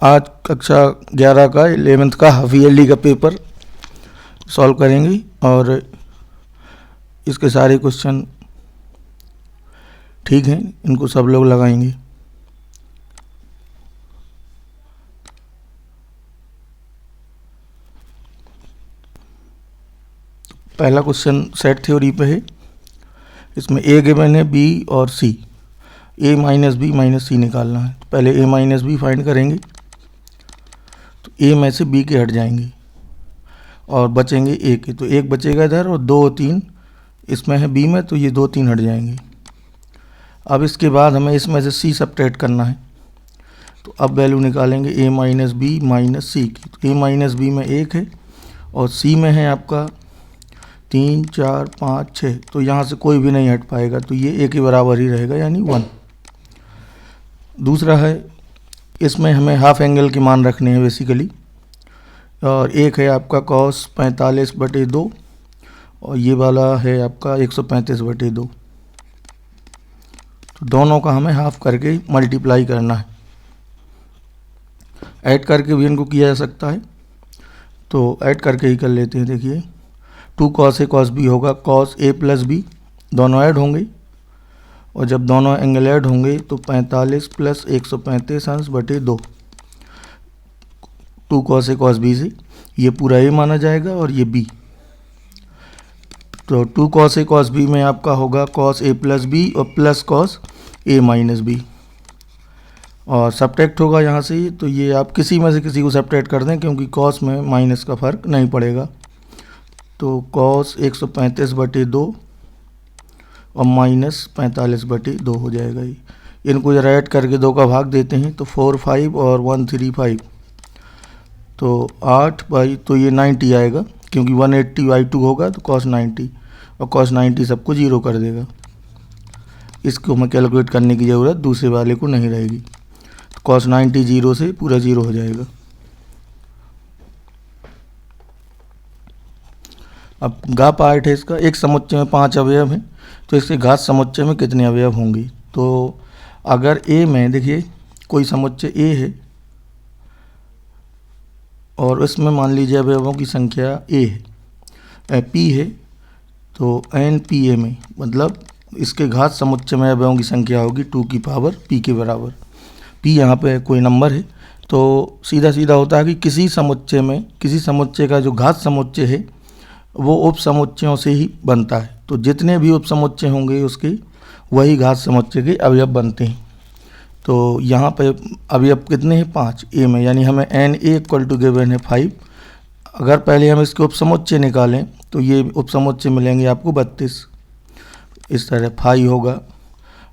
आज कक्षा 11 का 11th का हाफ ईयरली का पेपर सॉल्व करेंगे और इसके सारे क्वेश्चन ठीक हैं, इनको सब लोग लगाएंगे। पहला क्वेश्चन सेट थ्योरी पे है। इसमें ए गिवन है, बी और सी। ए माइनस बी माइनस सी निकालना है। तो पहले ए माइनस बी फाइंड करेंगे। तो ए में से बी के हट जाएंगे और बचेंगे ए के। तो एक बचेगा इधर और 2 और 3 इसमें है बी में, तो ये 2 3 हट जाएंगे। अब इसके बाद हमें इसमें से सी सब्ट्रैक्ट करना है। तो अब वैल्यू निकालेंगे ए माइनस बी माइनस सी की। तो ए माइनस बी में 1 है और सी में है आपका 3 4 5 6। तो यहाँ से कोई भी नहीं हट पाएगा, तो ये ए के बराबर ही रहेगा, यानी 1। दूसरा है, इसमें हमें हाफ एंगल के मान रखने हैं बेसिकली। और एक है आपका cos 45/2 और ये वाला है आपका 135/2। तो दोनों का हमें हाफ करके मल्टीप्लाई करना है। ऐड करके भी इनको किया जा सकता है, तो ऐड करके ही कर लेते हैं। देखिए 2 cos A cos B होगा cos A प्लस B, दोनों ऐड होंगे और जब दोनों एंगल ऐड होंगे तो 45 plus 135/2। 2 cos A cos B से ये पूरा A माना जाएगा और ये B। तो 2 cos A cos B में आपका होगा cos A प्लस B और plus cos A minus B और सब्ट्रैक्ट होगा यहाँ से। तो ये आप किसी में से किसी को सब्ट्रैक्ट कर दें, क्योंकि cos में माइनस का फ़र्क नहीं पड़ेगा। तो cos 135/2 और माइनस 45/2 हो जाएगा। ये इनको जरा ऐड करके 2 का भाग देते हैं तो 4 5 और 1 3 5, तो 8 बाई, तो ये 90 आएगा, क्योंकि 180/2 होगा तो cos 90 और cos 90 सबको 0 कर देगा। इसको हमें कैलकुलेट करने की ज़रूरत दूसरे वाले को नहीं रहेगी। तो cos 90 0 से पूरा 0 हो जाएगा। अब घा पार्ट है इसका। एक समुच्चय में 5 अवयव हैं, तो इसके घात समुच्चय में कितने अवयव होंगे। तो अगर ए में देखिए कोई समुच्चय ए है और इसमें मान लीजिए अवयवों की संख्या ए है, पी है, तो एन पी ए में मतलब इसके घात समुच्चय में अवयवों की संख्या होगी 2 की पावर पी के बराबर। पी यहाँ पे कोई नंबर है, तो सीधा सीधा होता है कि किसी समुच्चय में किसी समुच्चय का जो घात समुच्चय है वो उप समुच्चयों से ही बनता है। तो जितने भी उप समुच्चय होंगे उसके वही घात समुच्चय के अवयव बनते हैं। तो यहाँ पे अवयव कितने हैं 5 ए में, यानी हमें n A equal to given है 5। अगर पहले हम इसके उप समुच्चय निकालें तो ये उप समुच्चय मिलेंगे आपको 32। इस तरह 5 होगा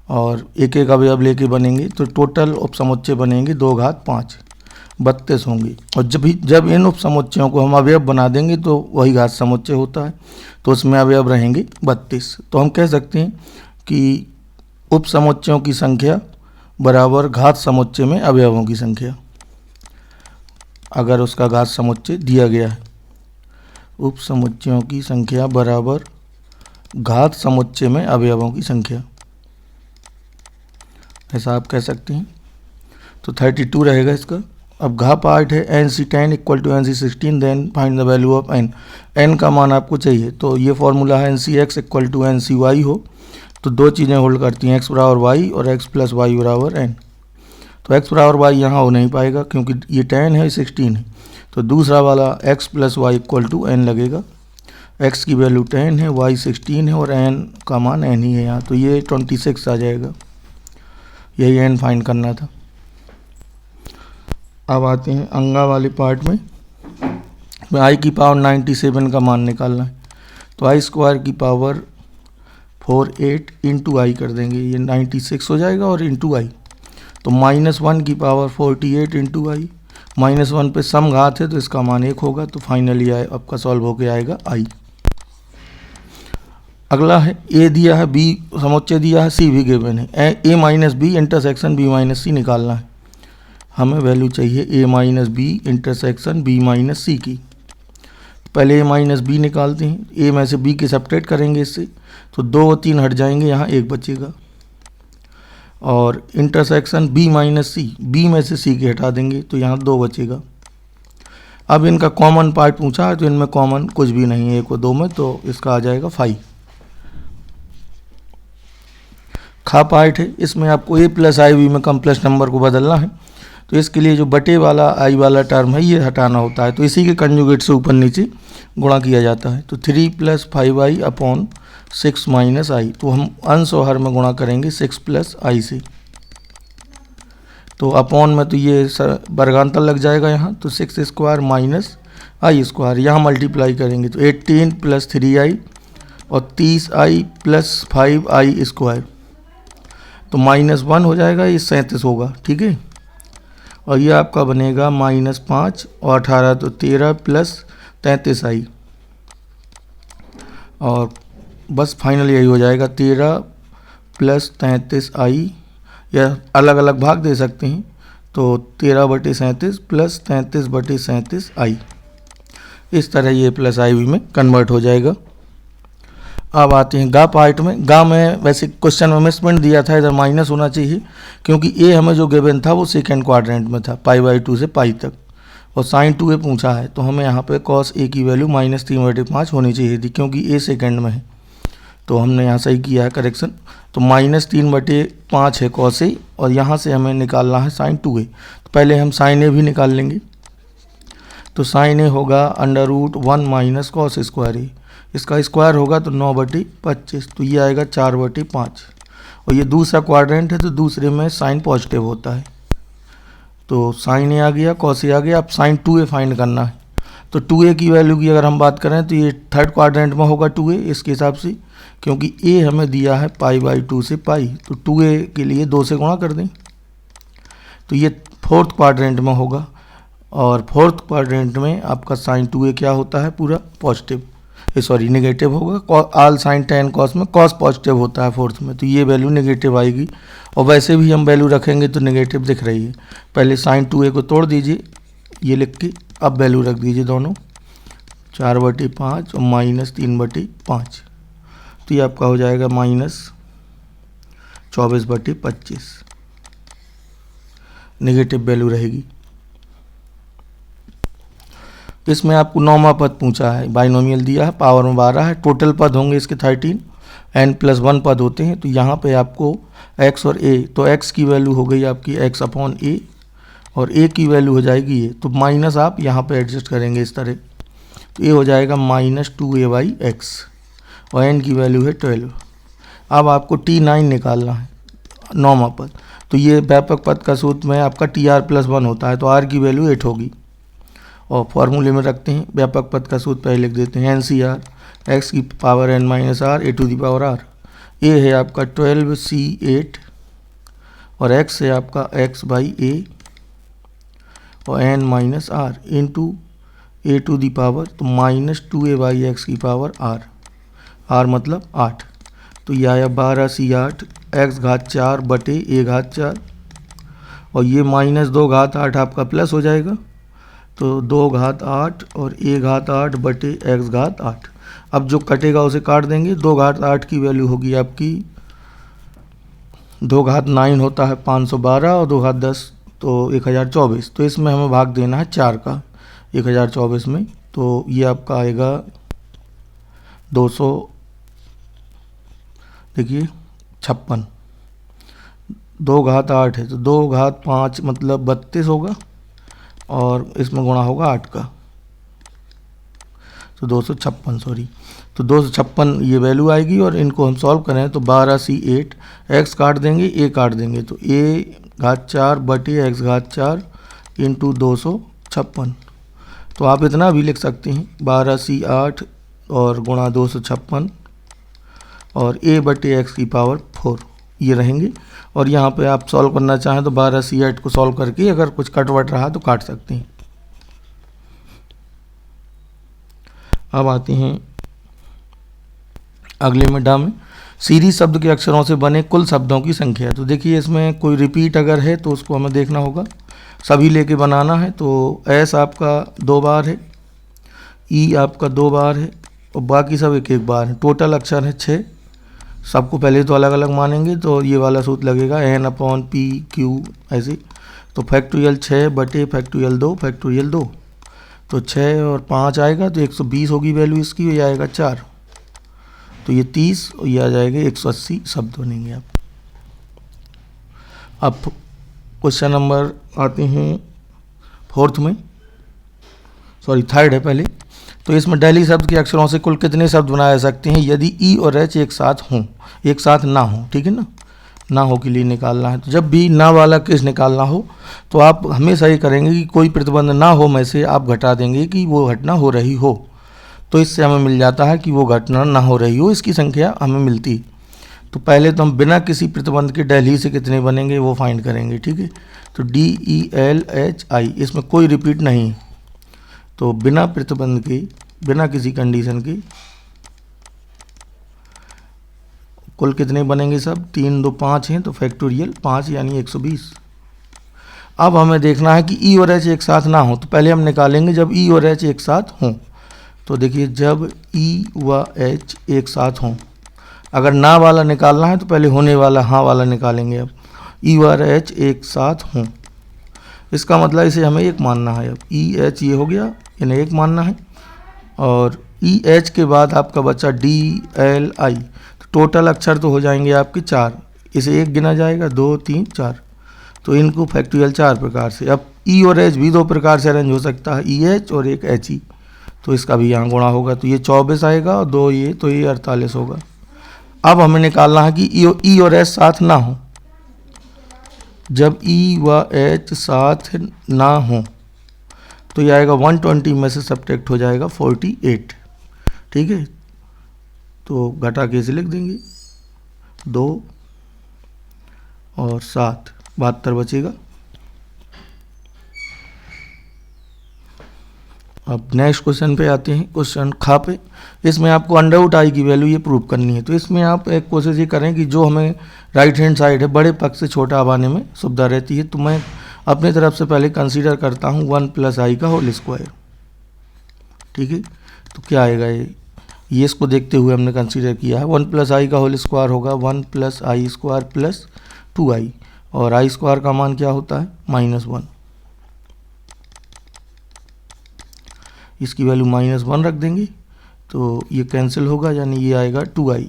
और एक एक अवयव लेके बनेंगे, तो टोटल उप समुच्चय बनेंगे 2 घात 5 32 होंगे। और जब इन उप समुच्चयों को हम अवयव बना देंगे तो वही घात समुच्चय होता है, तो उसमें अवयव रहेंगे 32। तो हम कह सकते हैं कि उप समुच्चयों की संख्या बराबर घात समुच्चय में अवयवों की संख्या, अगर उसका घात समुच्चय दिया गया है। उप समुच्चयों की संख्या बराबर घात समुच्चय में अवयवों की संख्या, ऐसा आप कह सकते हैं। तो 32 रहेगा इसका। अब घा पार्ट है NC10 equal to NC16, then find the value of n। n का मान आपको चाहिए, तो ये फॉर्मूला है NCX इक्वल टू NCY हो, तो 2 चीज़ें होल्ड करती हैं, x बराबर y और x प्लस वाई बराबर n। तो x बराबर y यहाँ हो नहीं पाएगा क्योंकि ये 10 है 16 है, तो दूसरा वाला x plus y equal to n लगेगा। x की वैल्यू 10 है, y 16 है और n का मान n ही है यहाँ, तो ये 26 आ जाएगा। यही n फाइंड करना था। अब आते हैं अंगा वाले पार्ट में i की पावर 97 का मान निकालना है। तो i स्क्वायर की पावर 48 इंटू आई कर देंगे, ये 96 हो जाएगा और इंटू आई। तो -1 की पावर 48 इंटू आई, -1 पे सम घात है तो इसका मान 1 होगा, तो फाइनली आपका सॉल्व होके आएगा i। अगला है a दिया है, b समुच्चय दिया है, c भी गिवन है। a minus B intersection b minus C निकालना है। हमें वैल्यू चाहिए a minus B intersection b minus C की। पहले a माइनस बी निकालते हैं। a में से b के सब्ट्रैक्ट करेंगे इससे, तो 2 और 3 हट जाएंगे, यहाँ 1 बचेगा। और इंटरसेक्शन बी माइनस सी, बी में से सी के हटा देंगे तो यहाँ 2 बचेगा। अब इनका कॉमन पार्ट पूछा है तो इनमें कॉमन कुछ भी नहीं है 1 और 2 में, तो इसका आ जाएगा 5। खा पार्ट है, इसमें आपको a प्लस आई बी में कॉम्प्लेक्स नंबर को बदलना है, तो इसके लिए जो बटे वाला आई वाला टर्म है ये हटाना होता है, तो इसी के कंजुगेट से ऊपर नीचे गुणा किया जाता है। तो 3 + 5i अपॉन 6 माइनस आई, तो हम अंश और हर में गुणा करेंगे 6 + i से, तो अपॉन में तो ये वर्गांतर लग जाएगा यहाँ, तो 6 स्क्वायर माइनस आई स्क्वायर, यहाँ मल्टीप्लाई करेंगे तो 18 + 3i और 30i + 5i स्क्वायर, तो -1 हो जाएगा, ये 37 होगा, ठीक है। और ये आपका बनेगा -5 और 18 तो 13 + 33i, और बस फाइनल यही हो जाएगा 13 + 33i, या अलग अलग भाग दे सकते हैं, तो 13/37 + 33/37i, इस तरह ये प्लस आई में कन्वर्ट हो जाएगा। अब आते हैं गा पार्ट में। गा में वैसे क्वेश्चन में मिसप्रिंट दिया था, इधर माइनस होना चाहिए क्योंकि ए हमें जो गिवन था वो सेकेंड क्वाड्रेंट में था, π/2 से π तक, और sin 2a पूछा है, तो हमें यहाँ पे cos a की वैल्यू -3/5 होनी चाहिए थी क्योंकि a सेकेंड में है, तो हमने यहाँ सही किया है करेक्शन। तो -3/5 है cos a, और यहाँ से हमें निकालना है sin 2a, तो पहले हम sin a भी निकाल लेंगे। तो sin a होगा √1 - cos स्क्वायर a, इसका स्क्वायर होगा तो 9/25, तो ये आएगा 4/5, और ये दूसरा क्वाड्रेंट है तो दूसरे में साइन पॉजिटिव होता है, तो साइन ए आ गया, cos ए आ गया। अब sin 2a फाइंड करना है, तो 2a की वैल्यू की अगर हम बात करें तो ये थर्ड क्वाड्रेंट में होगा 2a इसके हिसाब से, क्योंकि a हमें दिया है π/2 से π, तो 2a के लिए 2 से गुणा कर दें, तो ये फोर्थ क्वाड्रेंट में होगा, और फोर्थ क्वाड्रेंट में आपका sin 2a क्या होता है, पूरा पॉजिटिव, सॉरी नेगेटिव होगा। आल साइन tan cos में cos पॉजिटिव होता है फोर्थ में, तो ये वैल्यू नेगेटिव आएगी, और वैसे भी हम वैल्यू रखेंगे तो नेगेटिव दिख रही है। पहले sin 2a को तोड़ दीजिए ये लिख के, अब वैल्यू रख दीजिए दोनों, 4/5 और -3/5, तो ये आपका हो जाएगा -24/25, नेगेटिव वैल्यू रहेगी। इसमें आपको 9वां पद पूछा है, बाइनोमियल दिया है, पावर में 12 है, टोटल पद होंगे इसके 13, n+1 पद होते हैं, तो यहाँ पे आपको x और a, तो x की वैल्यू हो गई आपकी x/a, और a की वैल्यू हो जाएगी ये, तो माइनस आप यहाँ पे एडजस्ट करेंगे इस तरह, तो ये हो जाएगा -2a/x, और n की वैल्यू है 12। अब आपको t9 निकालना है, 9वां पद, तो ये व्यापक पद का सूत्र में आपका tr+1 होता है, तो r की वैल्यू 8 होगी, और फॉर्मूले में रखते हैं व्यापक पद का सूत्र पहले लिख देते हैं, NCR x की power n - r a⁴ a है आपका 12c8, और x है आपका x/a, और n - r इंटू a⁴, तो -2a/x की पावर r, r मतलब 8, तो ये आया 12c8 x⁴ और ये -2⁸ आपका प्लस हो जाएगा, तो 2⁸ और a⁸ अब जो कटेगा उसे काट देंगे, 2⁸ की वैल्यू होगी आपकी 2⁹ होता है 512, और 2⁸ तो 1024, तो इसमें हमें भाग देना है 4 का 1024 में, तो ये आपका आएगा 200, देखिए 56, 2⁸ है तो 2⁵5 मतलब 32 होगा, और इसमें गुणा होगा 8 का, तो 256, सॉरी, तो 256 ये वैल्यू आएगी, और इनको हम सॉल्व करें तो 12c8 x काट देंगे, a काट देंगे, तो a⁴x⁴ इंटू 256, तो आप इतना भी लिख सकते हैं 12c8 और गुणा 256 और a/x की पावर 4 ये रहेंगे, और यहाँ पे आप सॉल्व करना चाहें तो 12c8 को सॉल्व करके अगर कुछ कटवट रहा तो काट सकते हैं। अब आते हैं अगले मिडा में, सीरीज शब्द के अक्षरों से बने कुल शब्दों की संख्या। तो देखिए इसमें कोई रिपीट अगर है तो उसको हमें देखना होगा, सभी लेके बनाना है, तो एस आपका 2 बार है, ई आपका 2 बार है, और बाकी सब 1-1 बार है, टोटल अक्षर है 6, सबको पहले तो अलग अलग मानेंगे, तो ये वाला सूत्र लगेगा n/p/q ऐसे। तो फैक्टोरियल 6 बटे फैक्टोरियल 2 फैक्टोरियल 2, तो 6 और 5 आएगा तो 120 होगी वैल्यू इसकी, ये आएगा 4, तो ये 30 और ये आ जाएगा 180 शब्द बनेंगे आप। अब क्वेश्चन नंबर आते हैं फोर्थ में, सॉरी थर्ड है पहले। तो इसमें डेली शब्द के अक्षरों से कुल कितने शब्द बनाए जा सकते हैं यदि ई और एच एक साथ हों, एक साथ ना हो, ठीक है ना, ना हो के लिए निकालना है। तो जब भी ना वाला केस निकालना हो तो आप हमेशा ये करेंगे कि कोई प्रतिबंध ना हो में से आप घटा देंगे कि वो घटना हो रही हो, तो इससे हमें मिल जाता है कि वो घटना ना हो रही हो, इसकी संख्या हमें मिलती। तो पहले तो हम बिना किसी प्रतिबंध के डेली से कितने बनेंगे वो फाइंड करेंगे, ठीक है। तो DELHI, इसमें कोई रिपीट नहीं, तो बिना प्रतिबंध के, बिना किसी कंडीशन के कुल कितने बनेंगे सब, 3 2 5 हैं, तो फैक्टोरियल 5 यानी 120। अब हमें देखना है कि ई और एच एक साथ ना हो, तो पहले हम निकालेंगे जब ई और एच एक साथ हों। तो देखिए जब ई व एच एक साथ हों, अगर ना वाला निकालना है तो पहले होने वाला हाँ वाला निकालेंगे। अब ई व एच एक साथ हों, इसका मतलब इसे हमें एक मानना है। अब ई एच ये हो गया, इन्हें एक मानना है, और ई एच के बाद आपका बचा DLI, तो टोटल अक्षर तो हो जाएंगे आपके 4, इसे एक गिना जाएगा 2 3 4, तो इनको फैक्टोरियल 4 प्रकार से। अब ई और एच भी 2 प्रकार से अरेंज हो सकता है, EH और एक HE, तो इसका भी यहाँ गुणा होगा, तो ये 24 आएगा और 2 ये, तो ये 48 होगा। अब हमें निकालना है कि ई और एच साथ ना हो, जब ई व एच साथ ना हो तो ये आएगा 120 में से सब्ट्रैक्ट हो जाएगा 48, ठीक है। तो घटा के इसे लिख देंगे 2 और 7, 72 बचेगा। अब नेक्स्ट क्वेश्चन पे आते हैं, क्वेश्चन खा पे। इसमें आपको अंडर रूट i की वैल्यू ये प्रूव करनी है। तो इसमें आप एक कोशिश ये करें कि जो हमें राइट हैंड साइड है बड़े पक्ष से छोटा आने में सुविधा रहती है, तो मैं अपनी तरफ से पहले कंसीडर करता हूँ 1 + i का होल स्क्वायर, ठीक है। तो क्या आएगा ये इसको देखते हुए हमने कंसीडर किया है, 1 + i का होल स्क्वायर होगा 1 + i² + 2i, और i² का मान क्या होता है -1, इसकी वैल्यू -1 रख देंगे तो ये कैंसिल होगा, यानी ये आएगा 2i।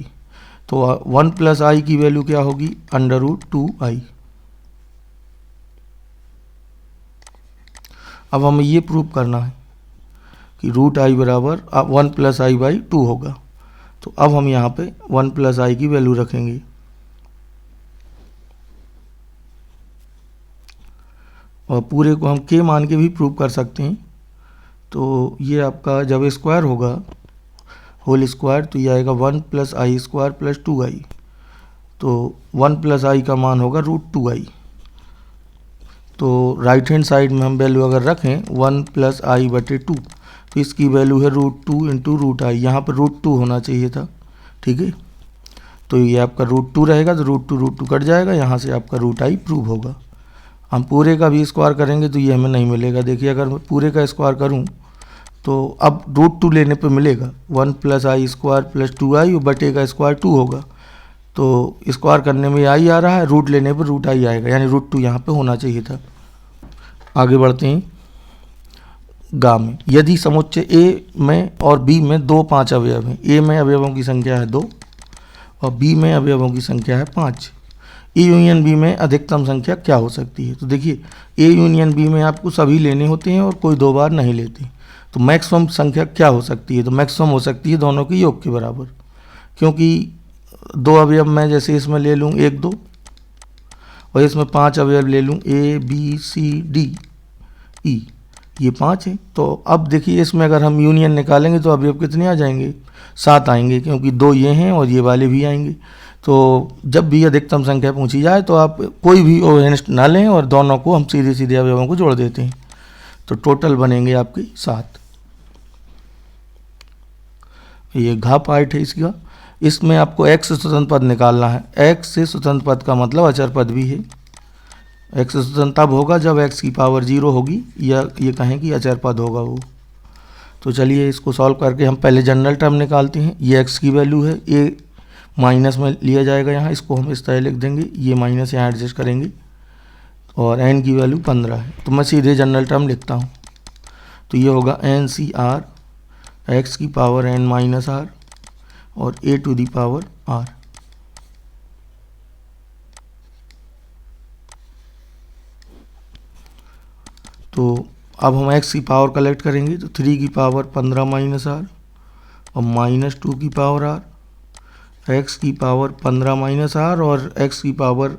तो 1 + i की वैल्यू क्या होगी √2i। अब हमें ये प्रूव करना है कि √i बराबर 1 + i/2 होगा। तो अब हम यहाँ पे 1 + i की वैल्यू रखेंगे, और पूरे को हम k मान के भी प्रूव कर सकते हैं। तो ये आपका जब स्क्वायर होगा होल स्क्वायर, तो ये आएगा 1 + i² + 2i, तो 1 + i का मान होगा √2i। तो राइट हैंड साइड में हम वैल्यू अगर रखें 1 + i/2, तो इसकी वैल्यू है √2 × √i, यहाँ पर √2 होना चाहिए था, ठीक है। तो ये आपका √2 रहेगा, तो √2 कट जाएगा, यहाँ से आपका √i प्रूव होगा। हम पूरे का भी स्क्वायर करेंगे तो ये हमें नहीं मिलेगा। देखिए अगर मैं पूरे का स्क्वायर करूं तो अब √2 लेने पे मिलेगा 1 + i² + 2i, और बटे का स्क्वायर 2 होगा, तो स्क्वायर करने में i आ रहा है, रूट लेने पर √i आएगा, यानी √2 यहाँ पे होना चाहिए था। आगे बढ़ते हैं गा में। यदि समुच्चय A में और B में 2 5 अवयव हैं, A में अवयवों की संख्या है 2 और B में अवयवों की संख्या है 5, ए यूनियन बी में अधिकतम संख्या क्या हो सकती है। तो देखिए ए यूनियन बी में आपको सभी लेने होते हैं और कोई 2 बार नहीं लेते, तो मैक्सिमम संख्या क्या हो सकती है। तो मैक्सिमम हो सकती है दोनों के योग के बराबर, क्योंकि 2 अवयव मैं जैसे इसमें ले लूँ 1 2, और इसमें 5 अवयव ले लूँ A B C D E, ये 5 है। तो अब देखिए इसमें अगर हम यूनियन निकालेंगे तो अवयव कितने आ जाएंगे, 7 आएंगे, क्योंकि 2 ये हैं और ये वाले भी आएंगे। तो जब भी अधिकतम संख्या पूछी जाए तो आप कोई भी ओवेंस्ट ना लें और दोनों को हम सीधे सीधे अवयवों को जोड़ देते हैं, तो टोटल बनेंगे आपके 7। ये घा पार्ट है इसका। इसमें आपको x से स्वतंत्र पद निकालना है। x से स्वतंत्र पद का मतलब अचर पद भी है। x से स्वतंत्र तब होगा जब x की पावर 0 होगी, या ये कहें कि अचर पद होगा वो। तो चलिए इसको सॉल्व करके हम पहले जनरल टर्म निकालते हैं। ये x की वैल्यू है, a माइनस में लिया जाएगा यहाँ, इसको हम इस तरह लिख देंगे, ये माइनस यहाँ एडजस्ट करेंगे और n की वैल्यू 15 है। तो मैं सीधे जनरल टर्म लिखता हूँ, तो ये होगा NCR x की पावर n माइनस r और a to the power r। तो अब हम x की पावर कलेक्ट करेंगे, तो 3 की पावर 15 माइनस r और माइनस 2 की पावर r, x की पावर 15 माइनस r और x की पावर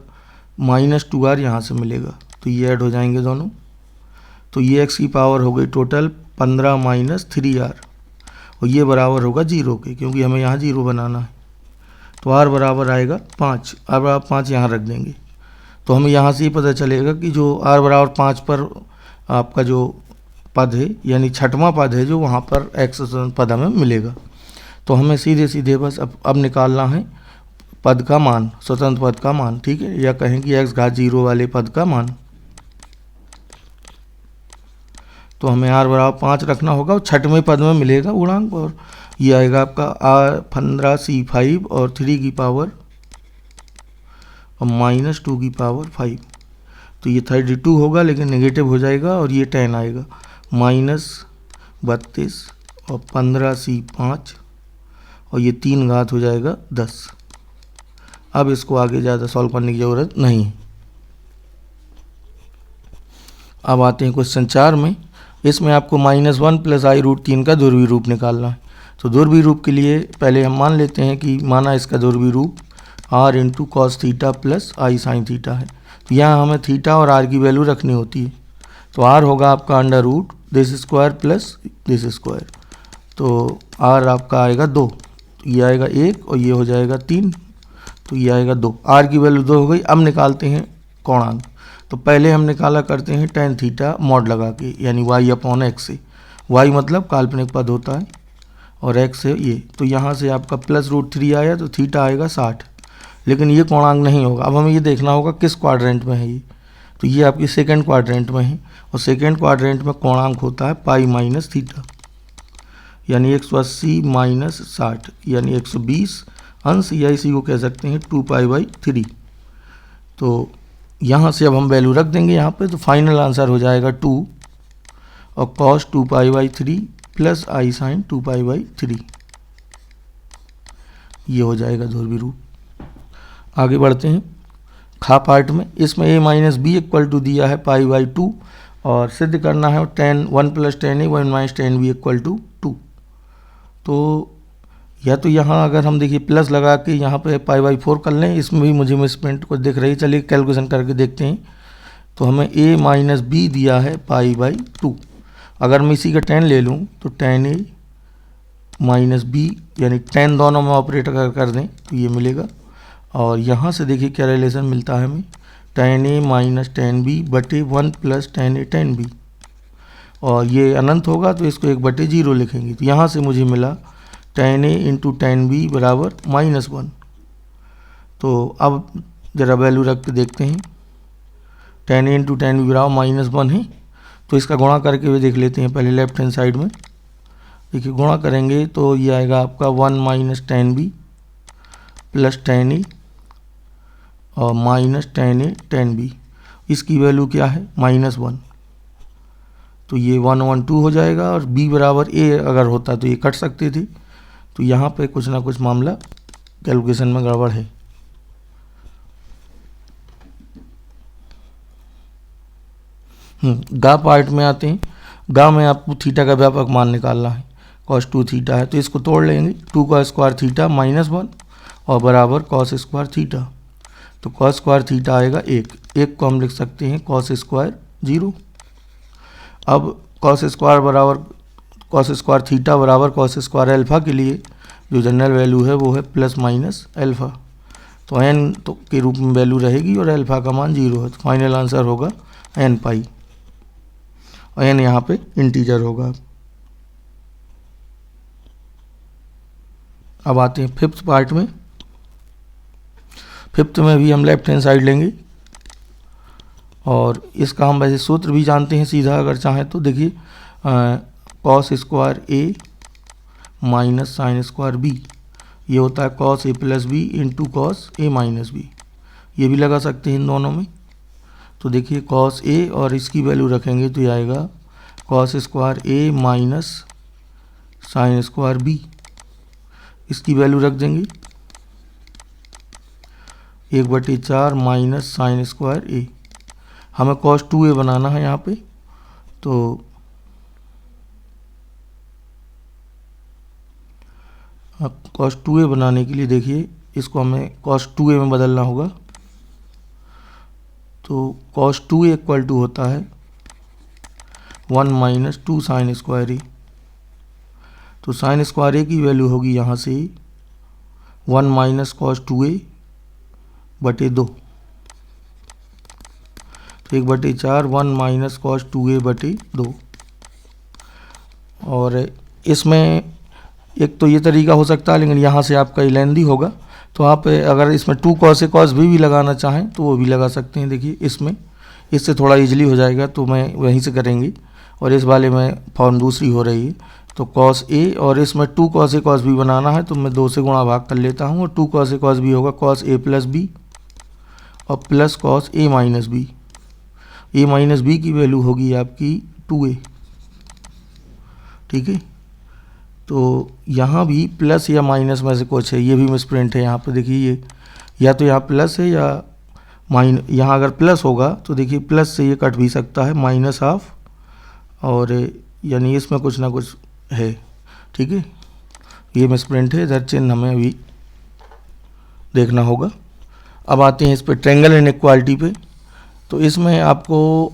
माइनस 2r यहाँ से मिलेगा, तो ये ऐड हो जाएंगे दोनों। तो ये x की पावर हो गई टोटल 15 माइनस 3r और ये बराबर होगा 0 के, क्योंकि हमें यहाँ 0 बनाना है। तो r बराबर आएगा 5, r बराबर 5 यहाँ रख देंगे। तो हमें यहाँ से ये पता चलेगा कि जो r बराबर 5 पर आपका जो पद है, यानी छठवां पद है, जो वहाँ पर x पद हमें मिलेगा। तो हमें सीधे सीधे बस अब निकालना है पद का मान, स्वतंत्र पद का मान, ठीक है, या कहें कि x घात 0 वाले पद का मान। तो हमें r बराबर 5 रखना होगा और छठवें पद में मिलेगा गुणांक, और ये आएगा आपका r15c5 और 3 की पावर और माइनस 2 की पावर 5। तो ये 32 होगा, लेकिन नेगेटिव हो जाएगा और ये 10 आएगा, -32 और 15c5 और ये 3 घात हो जाएगा 10। अब इसको आगे ज़्यादा सॉल्व करने की ज़रूरत नहीं है। अब आते हैं क्वेश्चन 4 में। इसमें आपको -1 + i√3 का ध्रुवीय रूप निकालना है। तो ध्रुवीय रूप के लिए पहले हम मान लेते हैं कि माना इसका ध्रुवीय रूप r × cos θ + i sin θ है। तो यहाँ हमें थीटा और r की वैल्यू रखनी होती है। तो r होगा आपका √ this square plus this square, तो r आपका आएगा 2, ये आएगा 1 और ये हो जाएगा 3, तो ये आएगा 2। r की वैल्यू 2 हो गई। अब निकालते हैं कोणांक। तो पहले हम निकाला करते हैं tan थीटा मॉड लगा के, यानी y/x से। y मतलब काल्पनिक पद होता है और x है ये। तो यहाँ से आपका +√3 आया, तो थीटा आएगा 60, लेकिन ये कोणांक नहीं होगा। अब हमें ये देखना होगा किस क्वाड्रेंट में है ये। तो ये आपकी सेकंड क्वाड्रेंट में है, और सेकंड क्वाड्रेंट में कोणांक होता है π - थीटा, यानी 180 - 60 यानी 120 अंश, या इसी को कह सकते हैं 2π/3। तो यहाँ से अब हम वैल्यू रख देंगे यहाँ पे, तो फाइनल आंसर हो जाएगा 2 और cos 2π/3 + i sin 2π/3, ये हो जाएगा ध्रुवीय रूप। आगे बढ़ते हैं खा पार्ट में। इसमें a - b = दिया है π/2 और सिद्ध करना है tan 1 + tan a 1 - tan b = 2। तो या तो यहाँ अगर हम देखिए प्लस लगा के यहाँ पे π/4 कर लें, इसमें भी मुझे मिसप्रिंट को दिख रही है। चलिए कैलकुलेशन करके देखते हैं। तो हमें a - b दिया है π/2। अगर मैं इसी का tan ले लूँ तो tan a - b यानी tan दोनों में ऑपरेट कर दें तो ये मिलेगा। और यहाँ से देखिए क्या रिलेशन मिलता है हमें, tan a - tan b बटे 1 + tan a tan b, और ये अनंत होगा तो इसको 1/0 लिखेंगे। तो यहाँ से मुझे मिला tan a × tan b बराबर -1। तो अब ज़रा वैल्यू रख के देखते हैं। tan a × tan b बराबर -1 है, तो इसका गुणा करके हुए देख लेते हैं। पहले लेफ्ट हैंड साइड में देखिए गुणा करेंगे तो ये आएगा आपका 1 - tan b + tan a और -tan a tan b। इसकी वैल्यू क्या है -1, तो ये 1 1 2 हो जाएगा, और b बराबर a अगर होता तो ये कट सकते थे। तो यहाँ पे कुछ ना कुछ मामला कैलकुलेशन में गड़बड़ है। गा पार्ट में आते हैं। गा में आपको थीटा का व्यापक मान निकालना है। cos 2 थीटा है तो इसको तोड़ लेंगे, 2 का स्क्वायर थीटा -1 और बराबर cos स्क्वायर थीटा। तो cos स्क्वायर थीटा आएगा 1 को हम लिख सकते हैं cos स्क्वायर 0। अब cos स्क्वायर थीटा बराबर cos स्क्वायर अल्फा के लिए जो जनरल वैल्यू है वो है ± अल्फा। तो n तो के रूप में वैल्यू रहेगी और अल्फा का मान 0 है। तो फाइनल आंसर होगा n π, और n यहाँ पे इंटीजर होगा। अब आते हैं फिफ्थ पार्ट में। फिफ्थ में भी हम लेफ्ट हैंड साइड लेंगे, और इसका हम वैसे सूत्र भी जानते हैं सीधा अगर चाहें तो। देखिए cos square a - sin square b, ये होता है cos A plus B into cos A minus B, ये भी लगा सकते हैं इन दोनों में। तो देखिए कॉस ए और इसकी वैल्यू रखेंगे तो ये आएगा कॉस स्क्वायर ए माइनस साइन स्क्वायर बी, इसकी वैल्यू रख देंगे 1/4 माइनस साइन स्क्वायर ए। हमें कॉस 2a बनाना है यहाँ पे, तो कॉस 2a बनाने के लिए देखिए इसको हमें कॉस 2a में बदलना होगा। तो कॉस 2a इक्वल टू होता है 1 माइनस 2 साइन स्क्वायर ए। तो साइन स्क्वायर ए की वैल्यू होगी यहाँ से 1 माइनस कॉस 2a बटे 2, तो 1/4 1 माइनस कॉस 2a बटे 2। और इसमें एक तो ये तरीका हो सकता है, लेकिन यहाँ से आपका लेंदी होगा, तो आप अगर इसमें 2 कॉस ए कॉस बी भी लगाना चाहें तो वो भी लगा सकते हैं। देखिए इसमें इससे थोड़ा इजीली हो जाएगा, तो मैं वहीं से करेंगे। और इस वाले में फॉर्म दूसरी हो रही है, तो कॉस ए और इसमें 2 कॉस ए कॉस बी बनाना है, तो मैं 2 से गुणा भाग कर लेता हूँ, और 2 कॉस ए कॉस बी होगा कॉस ए प्लस बी और plus cos A minus B. A minus B की वैल्यू होगी आपकी 2a, ठीक है। तो यहाँ भी प्लस या माइनस में से कुछ है, ये भी मिसप्रिंट है यहाँ पे। देखिए ये या तो यहाँ प्लस है या यहाँ अगर प्लस होगा तो देखिए प्लस से ये कट भी सकता है माइनस हाफ, और यानी इसमें कुछ ना कुछ है, ठीक है। ये मिसप्रिंट है, इधर चिन्ह हमें अभी देखना होगा। अब आते हैं इस पर ट्रायंगल इनइक्वालिटी पे। तो इसमें आपको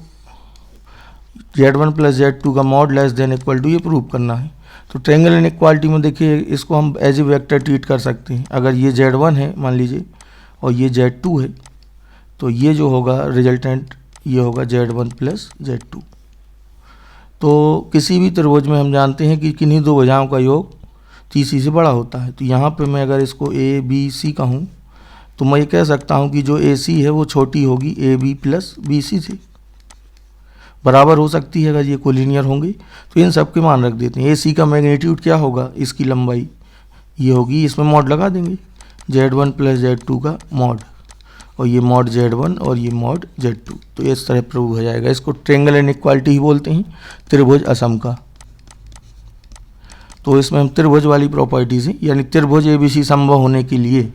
Z1 प्लस Z2 का mod less than equal to ये प्रूव करना है। तो ट्रायंगल इनइक्वालिटी में देखिए इसको हम एज ए वेक्टर ट्रीट कर सकते हैं। अगर ये Z1 है मान लीजिए और ये Z2 है, तो ये जो होगा रिजल्टेंट ये होगा Z1 प्लस Z2। तो किसी भी त्रिभुज में हम जानते हैं कि किन्हीं दो भुजाओं का योग तीसरी से बड़ा होता है। तो यहाँ पे मैं अगर इसको ए बी सी कहूँ तो मैं ये कह सकता हूँ कि जो ए सी है वो छोटी होगी A B plus B C से, बराबर हो सकती है अगर ये कोलिनियर होंगे। तो इन सब के मान रख देते हैं। ए सी का मैग्नीट्यूड क्या होगा, इसकी लंबाई ये होगी, इसमें मॉड लगा देंगे Z1 प्लस Z2 का मॉड, और ये मॉड Z1 और ये मॉड Z2। तो इस तरह प्रूव हो जाएगा। इसको ट्रायंगल इनइक्वालिटी ही बोलते हैं, त्रिभुज असम का। तो इसमें हम त्रिभुज वाली प्रॉपर्टीज हैं, यानी त्रिभुज ABC संभव होने के लिए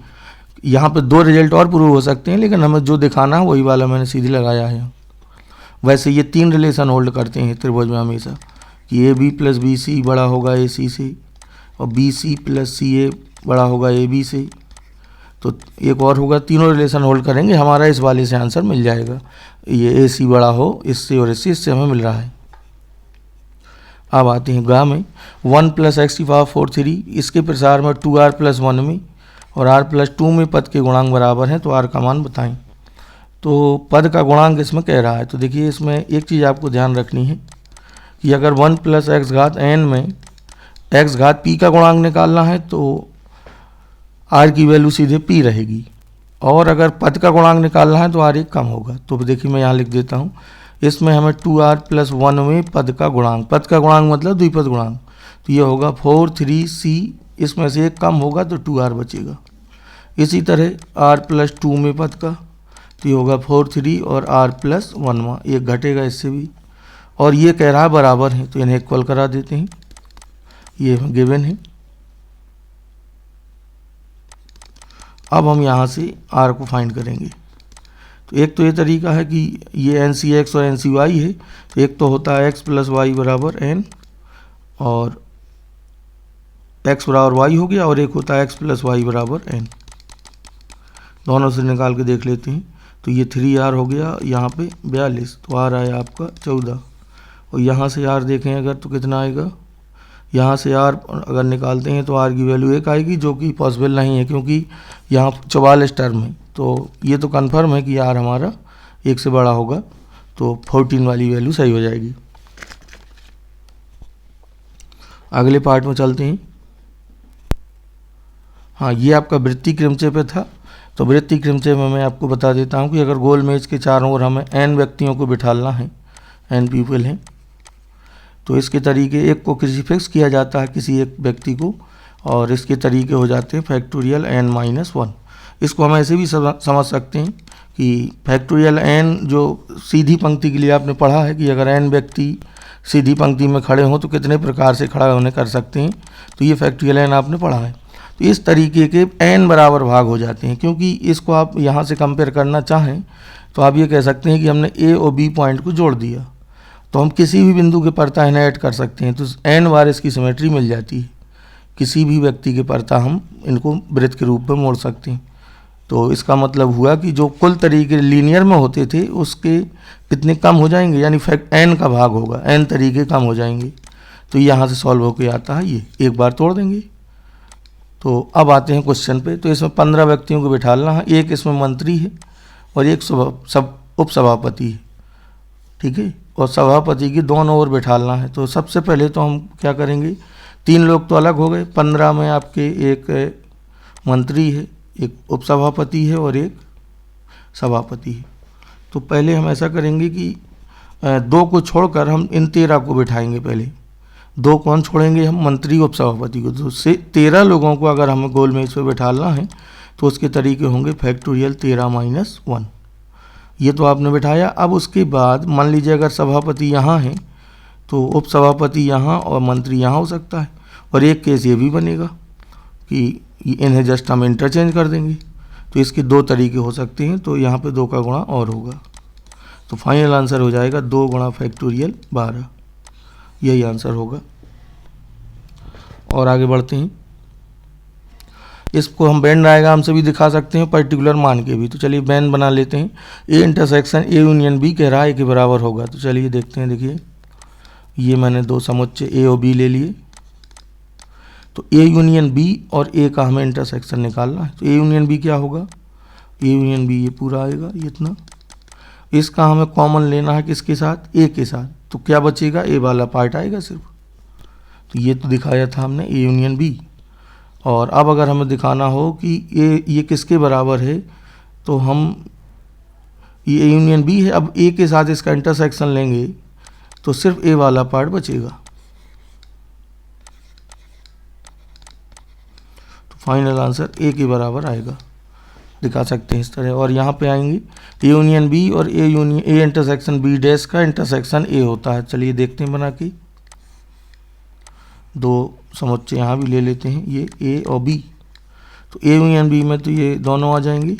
यहाँ पे 2 रिजल्ट और प्रूव हो सकते हैं, लेकिन हमें जो दिखाना है वही वाला मैंने सीधे लगाया है। वैसे ये 3 रिलेशन होल्ड करते हैं त्रिभुज में हमेशा, कि AB प्लस BC बड़ा होगा AC से, और BC प्लस CA बड़ा होगा AB से। तो एक और होगा, तीनों रिलेशन होल्ड करेंगे, हमारा इस वाले से आंसर मिल जाएगा। ये AC बड़ा हो इससे और इससे हमें मिल रहा है। अब आते हैं गा में 1 प्लस एक्स की पावर 4 3, इसके प्रसार में 2r प्लस 1 में और r प्लस 2 में पद के गुणांक बराबर हैं, तो r का मान बताएं। तो पद का गुणांक इसमें कह रहा है। तो देखिए इसमें एक चीज़ आपको ध्यान रखनी है कि अगर 1 प्लस एक्स घात n में x घात p का गुणांक निकालना है तो r की वैल्यू सीधे p रहेगी, और अगर पद का गुणांक निकालना है तो r एक कम होगा। तो देखिए मैं यहाँ लिख देता हूँ, इसमें हमें 2r प्लस 1 में पद का गुणांक मतलब द्विपद गुणांक, तो ये होगा 4 3 c, इसमें से एक कम होगा तो 2r बचेगा। इसी तरह r प्लस 2 में पद का, तो ये होगा 4 3 और r प्लस 1 एक घटेगा इससे भी, और ये कह रहा है बराबर है, तो इन्हें इक्वल करा देते हैं, ये गिवन है। अब हम यहाँ से r को फाइंड करेंगे। तो एक तो ये तरीका है कि ये NC(x) और NC(y) है, तो एक तो होता है x प्लस वाई बराबर n, और x बराबर y हो गया, और एक होता है x प्लस वाई बराबर n। दोनों से निकाल के देख लेते हैं। तो ये 3r हो गया यहाँ पे 42, तो r आया आपका 14, और यहाँ से r देखें अगर तो कितना आएगा, यहाँ से r अगर निकालते हैं तो r की वैल्यू 1 आएगी, जो कि पॉसिबल नहीं है क्योंकि यहाँ 44 टर्म है। तो ये तो कन्फर्म है कि r हमारा 1 से बड़ा होगा, तो 14 वाली वैल्यू सही हो जाएगी। अगले पार्ट में चलते हैं। हाँ, ये आपका वृत्तीय क्रमचय पे था। तो वृत्तीय क्रमचय में मैं आपको बता देता हूँ कि अगर गोल मेज के चारों ओर हमें n व्यक्तियों को बिठाना है, n पीपल हैं, तो इसके तरीके एक को किसी फिक्स किया जाता है किसी एक व्यक्ति को, और इसके तरीके हो जाते हैं फैक्टोरियल n-1। इसको हम ऐसे भी समझ सकते हैं कि फैक्टोरियल n जो सीधी पंक्ति के लिए आपने पढ़ा है कि अगर n व्यक्ति सीधी पंक्ति में खड़े हों तो कितने प्रकार से खड़ा होने कर सकते हैं, तो ये फैक्टोरियल n आपने पढ़ा है। तो इस तरीके के n बराबर भाग हो जाते हैं। क्योंकि इसको आप यहाँ से कंपेयर करना चाहें तो आप ये कह सकते हैं कि हमने a और b पॉइंट को जोड़ दिया तो हम किसी भी बिंदु के परता इन्हें ऐड कर सकते हैं, तो n बार इसकी सिमेट्री मिल जाती है। किसी भी व्यक्ति के परता हम इनको वृत्त के रूप में मोड़ सकते हैं। तो इसका मतलब हुआ कि जो कुल तरीके लीनियर में होते थे उसके कितने कम हो जाएंगे, यानी फैक्ट n का भाग होगा, n तरीके कम हो जाएंगे। तो यहाँ से सॉल्व होके आता है ये, एक बार तोड़ देंगे। तो अब आते हैं क्वेश्चन पे। तो इसमें 15 व्यक्तियों को बिठाना है, एक इसमें मंत्री है और एक उपसभापति है, ठीक है, और सभापति की दोनों ओर बिठाना है। तो सबसे पहले तो हम क्या करेंगे, 3 लोग तो अलग हो गए, 15 में आपके एक मंत्री है, एक उपसभापति है और एक सभापति है। तो पहले हम ऐसा करेंगे कि 2 को छोड़कर हम इन 13 को बिठाएंगे। पहले 2 कौन छोड़ेंगे, हम मंत्री उपसभापति को। तो से 13 लोगों को अगर हमें गोल मेज पे बिठाना है तो उसके तरीके होंगे फैक्टोरियल 13-1। ये तो आपने बिठाया। अब उसके बाद मान लीजिए अगर सभापति यहाँ है तो उपसभापति यहाँ और मंत्री यहाँ हो सकता है। और एक केस ये भी बनेगा कि इन्हें जस्ट हम इंटरचेंज कर देंगे। तो इसके 2 तरीके हो सकते हैं। तो यहाँ पे 2 का गुणा और होगा, तो फाइनल आंसर हो जाएगा 2 गुणा फैक्टोरियल 12। यही आंसर होगा। और आगे बढ़ते हैं। इसको हम वेन डायग्राम से भी दिखा सकते हैं, पर्टिकुलर मान के भी। तो चलिए वेन बना लेते हैं। A intersection A union B कह रहा है के बराबर होगा। तो चलिए देखते हैं। देखिए ये मैंने 2 समुच्चय ए और बी ले लिए। तो ए यूनियन बी और ए का हमें इंटरसेक्शन निकालना है। तो ए यूनियन बी क्या होगा, ए यूनियन बी ये पूरा आएगा, ये इतना। इसका हमें कॉमन लेना है किसके साथ, ए के साथ। तो क्या बचेगा, ए वाला पार्ट आएगा सिर्फ। तो ये तो दिखाया था हमने ए यूनियन बी। और अब अगर हमें दिखाना हो कि ये किसके बराबर है, तो हम ये ए यूनियन बी है। अब ए के साथ इसका इंटरसेक्शन लेंगे तो सिर्फ ए वाला पार्ट बचेगा। तो फाइनल आंसर ए के बराबर आएगा, दिखा सकते हैं इस तरह। और यहाँ पे आएंगे ए यूनियन बी और ए इंटरसेक्शन बी डैश का इंटरसेक्शन ए होता है। चलिए देखते हैं बना के। 2 समुच्चय यहाँ भी ले लेते हैं, ये ए और बी। तो ए यूनियन बी में तो ये दोनों आ जाएंगे।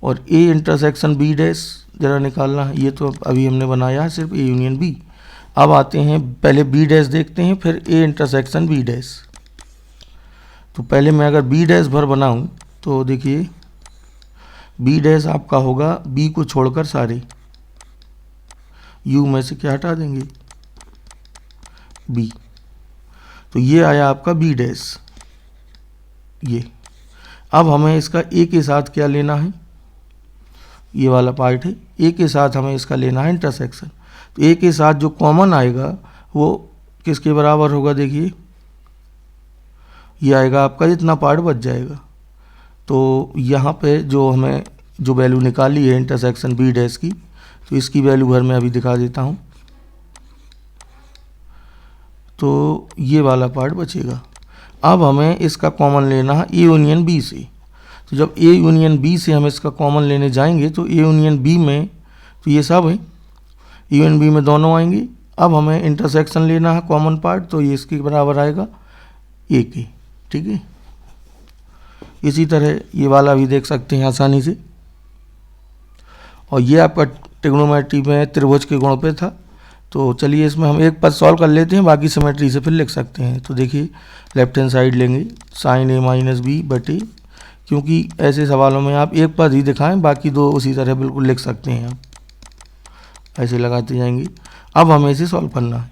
और ए इंटरसेक्शन बी डैश जरा निकालना है, ये तो अभी हमने बनाया है सिर्फ ए यूनियन बी। अब आते हैं, पहले बी डैश देखते हैं, फिर ए इंटरसेक्शन बी डैश। तो पहले मैं अगर बी डैश भर बनाऊँ तो देखिए बी डैश आपका होगा बी को छोड़कर सारे, यू में से क्या हटा देंगे, बी। तो ये आया आपका बी डैश, ये। अब हमें इसका ए के साथ क्या लेना है, ये वाला पार्ट है, ए के साथ हमें इसका लेना है इंटरसेक्शन। तो ए के साथ जो कॉमन आएगा वो किसके बराबर होगा, देखिए ये आएगा आपका, जितना पार्ट बच जाएगा। तो यहाँ पे जो हमें जो वैल्यू निकाली है इंटरसेक्शन बी डैश की, तो इसकी वैल्यू भर मैं अभी दिखा देता हूँ। तो ये वाला पार्ट बचेगा। अब हमें इसका कॉमन लेना है ए यूनियन बी से। तो जब ए यूनियन बी से हम इसका कॉमन लेने जाएंगे तो ए यूनियन बी में तो ये सब है, ए यूनियन बी में दोनों आएंगे। अब हमें इंटरसेक्शन लेना है कॉमन पार्ट, तो ये इसके बराबर आएगा ए के, ठीक है। इसी तरह ये वाला भी देख सकते हैं आसानी से। और ये आपका ट्रिग्नोमेट्री में त्रिभुज के गुण पे था। तो चलिए इसमें हम एक पद सॉल्व कर लेते हैं, बाकी सिमेट्री से फिर लिख सकते हैं। तो देखिए लेफ्ट हैंड साइड लेंगे साइन ए माइनस बी बटे, क्योंकि ऐसे सवालों में आप एक पद ही दिखाएं, बाकी 2 उसी तरह बिल्कुल लिख सकते हैं, आप ऐसे लगाते जाएंगे। अब हमें इसे सॉल्व करना है।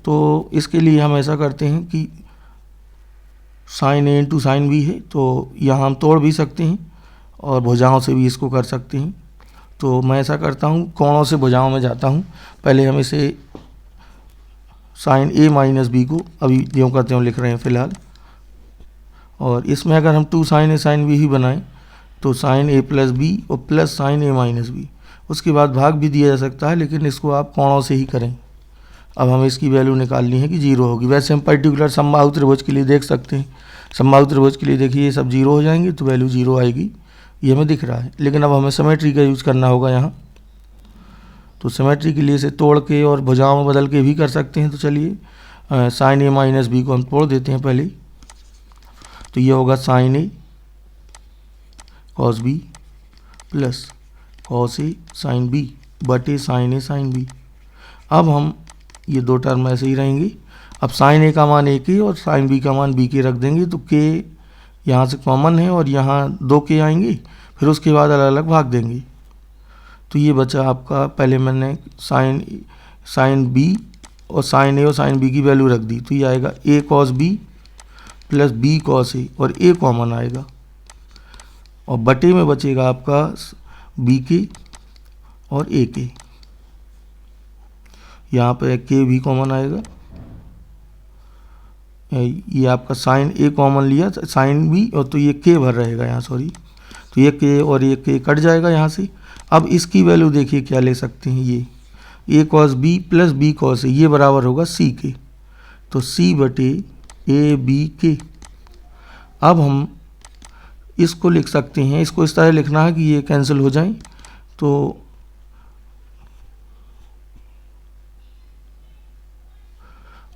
तो इसके लिए हम ऐसा करते हैं कि साइन ए इंटू साइन बी है, तो यहाँ हम तोड़ भी सकते हैं और भुजाओं से भी इसको कर सकते हैं। तो मैं ऐसा करता हूँ, कोणों से भुजाओं में जाता हूँ। पहले हम इसे साइन ए माइनस बी को अभी ज्यों करते हैं लिख रहे हैं फ़िलहाल। और इसमें अगर हम 2 साइन ए साइन बी ही बनाएं तो साइन ए प्लस बी और प्लस साइन ए माइनस बी, उसके बाद भाग भी दिया जा सकता है, लेकिन इसको आप कोणों से ही करें। अब हमें इसकी वैल्यू निकालनी है कि 0 होगी। वैसे हम पर्टिकुलर समबाहु त्रिभुज के लिए देख सकते हैं। समबाहु त्रिभुज के लिए देखिए ये सब 0 हो जाएंगे तो वैल्यू 0 आएगी, ये हमें दिख रहा है। लेकिन अब हमें सिमेट्री का यूज़ करना होगा यहाँ। तो सिमेट्री के लिए इसे तोड़ के और भुजाओं में बदल के भी कर सकते हैं। तो चलिए साइन ए माइनस बी को हम तोड़ देते हैं पहले। तो ये होगा sign A cos B plus cos A sine B बटे साइन ए साइन बी। अब हम ये दो टर्म ऐसे ही रहेंगी। अब साइन ए का मान ए के और साइन बी का मान बी के रख देंगे तो के यहाँ से कॉमन है और यहाँ 2 के आएंगे, फिर उसके बाद अलग अलग भाग देंगे। तो ये बचा आपका, पहले मैंने साइन बी और साइन ए और साइन बी की वैल्यू रख दी। तो ये आएगा A cos B plus B cos A और ए कॉमन आएगा और बटे में बचेगा आपका बी के और ए के। यहाँ पे के भी कॉमन आएगा। ये आपका साइन ए कॉमन लिया साइन बी और तो ये के भर रहेगा यहाँ, सॉरी। तो ये के और ये के कट जाएगा यहाँ से। अब इसकी वैल्यू देखिए क्या ले सकते हैं, ये A cos B plus B cos A, ये बराबर होगा सी के। तो सी बटे ए बी के। अब हम इसको लिख सकते हैं, इसको इस तरह लिखना है कि ये कैंसिल हो जाएं। तो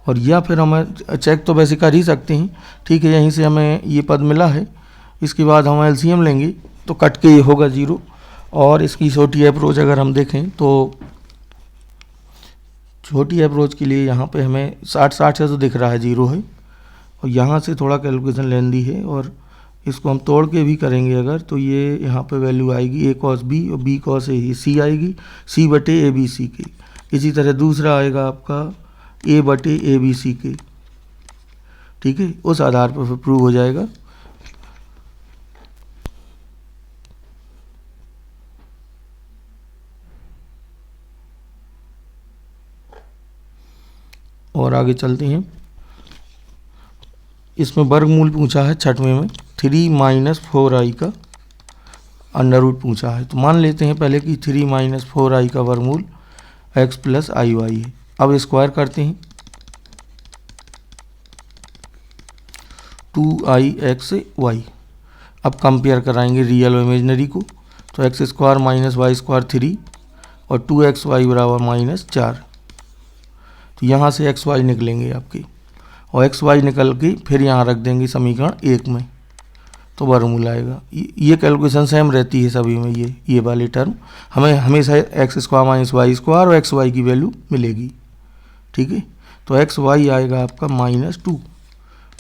और या फिर हम चेक तो वैसे कर ही सकते हैं, ठीक है। यहीं से हमें ये पद मिला है, इसके बाद हम एलसीएम लेंगे तो कट के ये होगा 0। और इसकी छोटी अप्रोच अगर हम देखें तो छोटी अप्रोच के लिए यहाँ पे हमें 60 से तो दिख रहा है 0 है, और यहाँ से थोड़ा कैलकुलेशन लेंदी है और इसको हम तोड़ के भी करेंगे अगर, तो ये यहाँ पे वैल्यू आएगी ए कॉस बी और बी कॉस ए, ये सी आएगी, सी बटे ए बी सी के। इसी तरह दूसरा आएगा आपका ए बटे ए बी सी के, ठीक है। उस आधार पर फिर प्रूव हो जाएगा। और आगे चलते हैं। इसमें वर्गमूल पूछा है 6वें में, 3 - 4i का अंडर रूट पूछा है। तो मान लेते हैं पहले कि 3 - 4i का वर्गमूल x प्लस आई वाई है। अब स्क्वायर करते हैं 2ix y। अब कंपेयर कराएंगे रियल और इमेजनरी को। तो x square minus y square 3 और 2xy बराबर -4। तो यहाँ से xy निकलेंगे आपके, और xy निकल के फिर यहाँ रख देंगे समीकरण 1 में, तो वर्गमूल आएगा। ये कैलकुलेशन सेम रहती है सभी में। ये वाली टर्म हमें हमेशा x square minus y square और xy की वैल्यू मिलेगी, ठीक है। तो xy आएगा आपका -2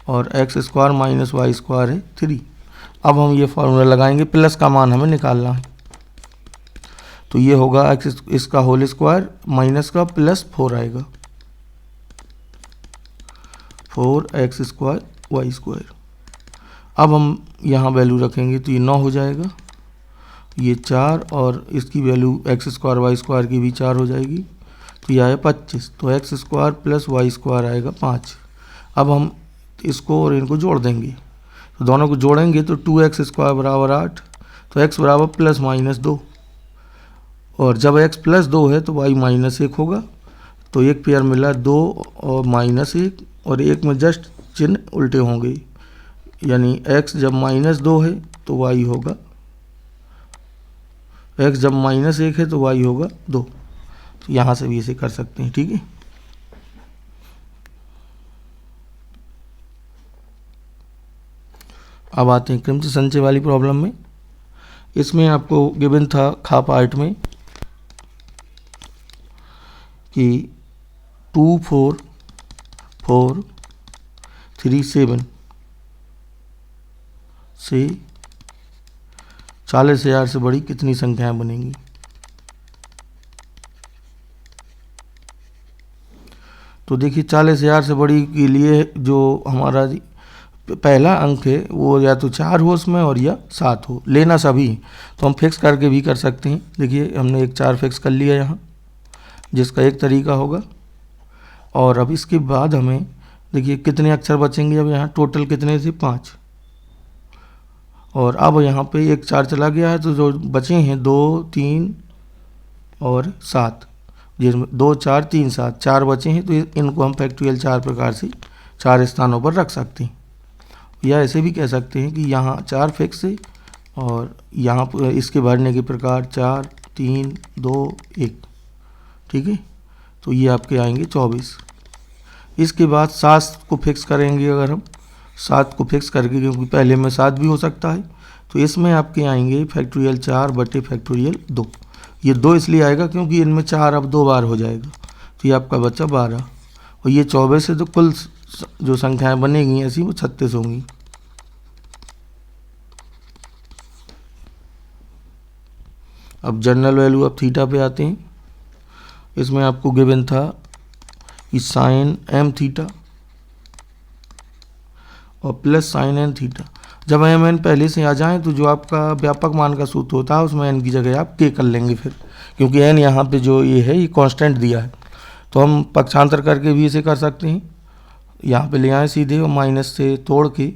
और x square minus y square है 3। अब हम ये फार्मूला लगाएंगे, प्लस का मान हमें निकालना है। तो ये होगा x इसका होल स्क्वायर माइनस का प्लस 4 आएगा, 4x स्क्वायर वाई स्क्वायर। अब हम यहाँ वैल्यू रखेंगे तो ये 9 हो जाएगा, ये 4 और इसकी value x square y square की भी 4 हो जाएगी। तो यह आया 25। तो x square plus y square आएगा 5। अब हम इसको और इनको जोड़ देंगे, तो दोनों को जोड़ेंगे तो 2x स्क्वायर बराबर 8। तो x बराबर प्लस माइनस 2, और जब x प्लस 2 है तो y -1 होगा। तो एक पेयर मिला 2 और -1, और एक में जस्ट चिन्ह उल्टे होंगे, यानी x जब -2 है तो y होगा, x जब -1 है तो y होगा 2। तो यहाँ से भी इसे कर सकते हैं, ठीक है। अब आते हैं क्रमचय संचय वाली प्रॉब्लम में। इसमें आपको गिवन था खा पार्ट में कि 2 4 4 3 7 से 40,000 से बड़ी कितनी संख्याएं बनेंगी। तो देखिए 40,000 से बड़ी के लिए जो हमारा पहला अंक है वो या तो 4 हो उसमें और या 7 हो, लेना सभी। तो हम फिक्स करके भी कर सकते हैं। देखिए हमने एक 4 फिक्स कर लिया यहाँ, जिसका एक तरीका होगा। और अब इसके बाद हमें देखिए कितने अक्षर बचेंगे। अब यहाँ टोटल कितने थे 5, और अब यहाँ पे एक 4 चला गया है, तो जो बचे हैं 2 3 और 7, जिसमें 2 4 3 7 4 बचे हैं, तो इनको हम फैक्टोरियल 4 प्रकार से 4 स्थानों पर रख सकते हैं। या ऐसे भी कह सकते हैं कि यहाँ 4 फिक्स है और यहाँ पर इसके भरने के प्रकार 4 3 2 1, ठीक है। तो ये आपके आएंगे 24। इसके बाद 7 को फिक्स करेंगे, अगर हम 7 को फिक्स करके, क्योंकि पहले में 7 भी हो सकता है, तो इसमें आपके आएंगे फैक्टोरियल 4 बटे फैक्टोरियल 2। ये 2 इसलिए आएगा क्योंकि इनमें 4 अब 2 बार हो जाएगा, तो ये आपका बच्चा 12 और ये 24 है, तो कुल जो संख्याएं बनेगी ऐसी वो 36 होंगी। अब जनरल वैल्यू ऑफ थीटा पे आते हैं। इसमें आपको गिवन था कि साइन एम थीटा और प्लस साइन एन थीटा। जब एम एन पहले से आ जाए तो जो आपका व्यापक मान का सूत्र होता है उसमें एन की जगह आप के कर लेंगे फिर, क्योंकि एन यहाँ पे जो ये है ये कांस्टेंट दिया है, तो हम पक्षांतर करके भी इसे कर सकते हैं। यहाँ पे ले आए सीधे और माइनस से तोड़ के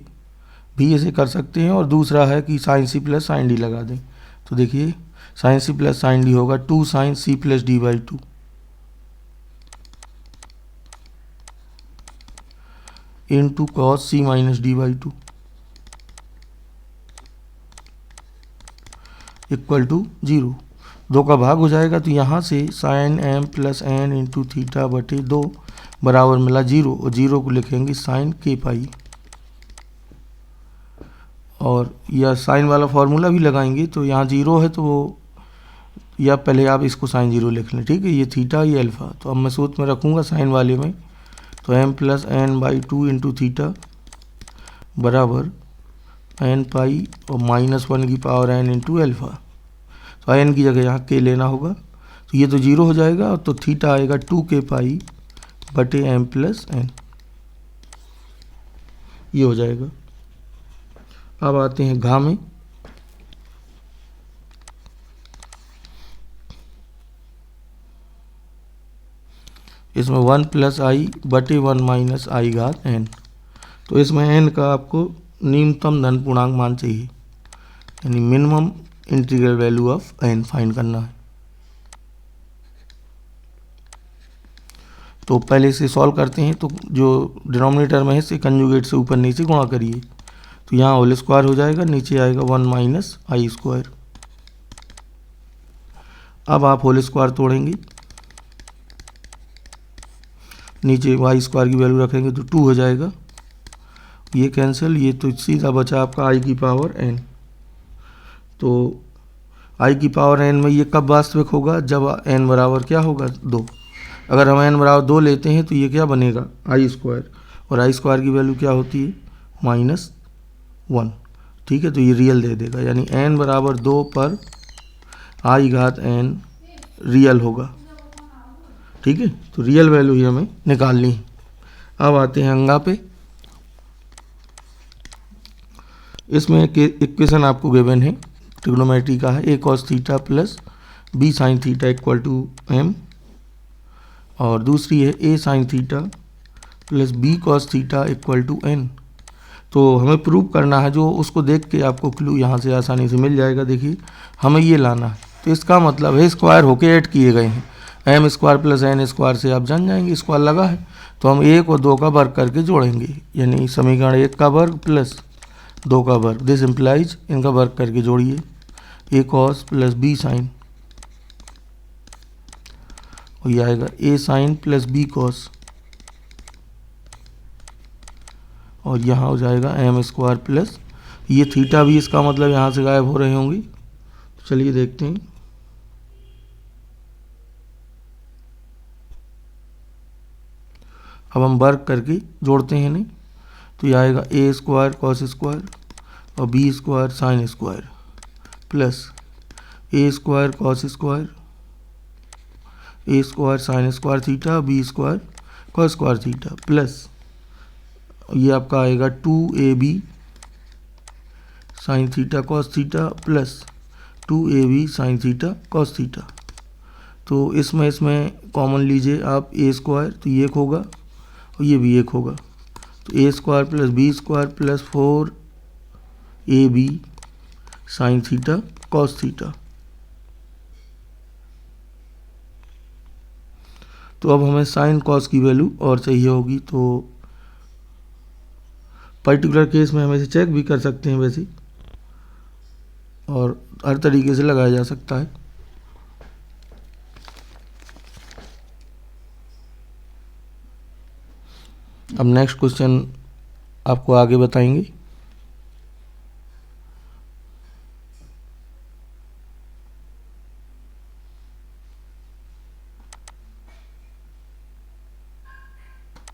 भी इसे कर सकते हैं। और दूसरा है कि sine C plus sine D लगा दें, तो देखिए sine C plus sine D होगा 2 sine C plus D by 2 into cos C minus D by 2 equal to 0। 2 का भाग हो जाएगा, तो यहाँ से sine M plus N into theta बटे 2 बराबर मिला 0, और 0 को लिखेंगे साइन के पाई। और या साइन वाला फॉर्मूला भी लगाएंगे, तो यहाँ 0 है तो वो, या पहले आप इसको साइन 0 लिख लें, ठीक है। ये थीटा ये अल्फ़ा, तो अब मैं सूत्र में रखूँगा साइन वाले में, तो M plus N by 2 into theta बराबर एन पाई और -1 की पावर एन इंटू एल्फ़ा। तो एन की जगह यहाँ के लेना होगा, तो ये तो 0 हो जाएगा, तो थीटा आएगा 2 के पाई बटे एम प्लस एन, ये हो जाएगा। अब आते हैं घा में। इसमें 1 प्लस आई बटे 1 माइनस आई घात एन, तो इसमें एन का आपको न्यूनतम धन पूर्णांक मान चाहिए, यानी minimum integral value of N find करना है। तो पहले से सॉल्व करते हैं, तो जो डिनोमिनेटर में है इसे कंजुगेट से ऊपर नीचे गुणा करिए, तो यहाँ होल स्क्वायर हो जाएगा, नीचे आएगा 1 माइनस आई स्क्वायर। अब आप होल स्क्वायर तोड़ेंगे, नीचे वाई स्क्वायर की वैल्यू रखेंगे तो 2 हो जाएगा, ये कैंसिल, ये तो सीधा बचा आपका आई की पावर एन। तो आई की पावर एन में ये कब वास्तविक होगा, जब एन बराबर क्या होगा 2। अगर हम एन बराबर 2 लेते हैं तो ये क्या बनेगा आई स्क्वायर, और आई स्क्वायर की वैल्यू क्या होती है -1, ठीक है। तो ये रियल दे देगा, यानी एन बराबर 2 पर आई घात एन रियल होगा, ठीक है। तो रियल वैल्यू ही हमें निकालनी है। अब आते हैं अंगा पे। इसमें एक इक्वेशन आपको गिवन है, ट्रिग्नोमेट्री का है, A cos theta plus B sine theta equal to M, और दूसरी है A sine theta plus B cos theta equal to N. तो हमें प्रूव करना है, जो उसको देख के आपको क्लू यहाँ से आसानी से मिल जाएगा। देखिए हमें ये लाना है, तो इसका मतलब है स्क्वायर होके ऐड किए गए हैं, M square plus N square से आप जान जाएंगे स्क्वायर लगा है, तो हम 1 और 2 का वर्ग करके जोड़ेंगे, यानी समीकरण 1 का वर्ग प्लस 2 का वर्ग, दिस इम्प्लाइज इनका वर्ग करके जोड़िए, ए कॉस प्लस बी साइन, और ये आएगा ए साइन प्लस बी कॉस, और यहाँ हो जाएगा एम स्क्वायर प्लस, ये थीटा भी इसका मतलब यहाँ से गायब हो रहे होंगे, तो चलिए देखते हैं। अब हम वर्ग करके जोड़ते हैं इन्हें, तो ये आएगा ए स्क्वायर कॉस स्क्वायर और B square sine square plus A square cos square, A square sine square theta, B square cos square theta plus ये आपका आएगा 2ab sine theta cos theta plus 2ab sine theta cos theta. तो इसमें common लीजिए आप ए square, तो ये 1 होगा और ये भी 1 होगा, तो A square plus B square plus 4ab sine theta cos theta. तो अब हमें साइन कॉस की वैल्यू और चाहिए होगी, तो पर्टिकुलर केस में हम इसे चेक भी कर सकते हैं वैसे, और हर तरीके से लगाया जा सकता है। अब नेक्स्ट क्वेश्चन आपको आगे बताएंगे।